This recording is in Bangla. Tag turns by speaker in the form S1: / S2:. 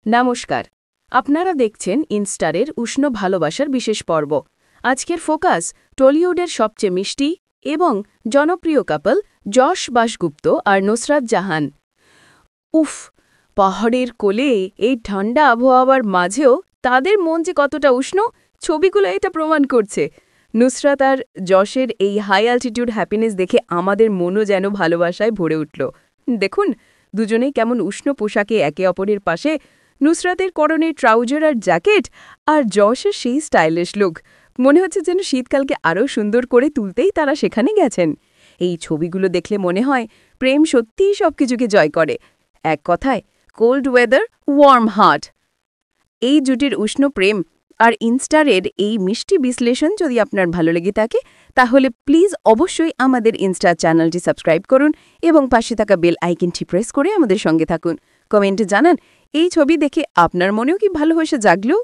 S1: নমস্কার। আপনারা দেখছেন ইনস্টারের উষ্ণ ভালোবাসার বিশেষ পর্ব। আজকের ফোকাস টলিউডের সবচেয়ে মিষ্টি এবং জনপ্রিয় কাপল যশ দাশগুপ্ত আর নুসরাত জাহান। উফ, পাহাড়ের কোলে এই ঠান্ডা আবহাওয়ার মাঝেও তাদের মন যে কতটা উষ্ণ, ছবিগুলো এটা প্রমাণ করছে। নুসরাত আর যশের এই হাই অ্যালটিটিউড হ্যাপিনেস দেখে আমাদের মনও যেন ভালোবাসায় ভরে উঠল। দেখুন, দুজনেই কেমন উষ্ণ পোশাকে একে অপরের পাশে, নুসরাতের পরনে ট্রাউজার আর জ্যাকেট, আর যশের সেই স্টাইলিশ লুক। মনে হচ্ছে যেন শীতকালকে আরও সুন্দর করে তুলতেই তারা সেখানে গেছেন। এই ছবিগুলো দেখলে মনে হয় প্রেম সত্যিই সবকিছুকে জয় করে। এক কথায়, কোল্ড ওয়েদার, ওয়ার্ম হার্ট। এই জুটির উষ্ণ প্রেম আর ইনস্টারের এই মিষ্টি বিশ্লেষণ যদি আপনার ভালো লেগে থাকে, তাহলে প্লিজ অবশ্যই আমাদের ইনস্টা চ্যানেলটি সাবস্ক্রাইব করুন এবং পাশে থাকা বেল আইকনটি প্রেস করে আমাদের সঙ্গে থাকুন। কমেন্টে জানান এই ছবি দেখে আপনার মনেও কি ভালোবাসা জাগলো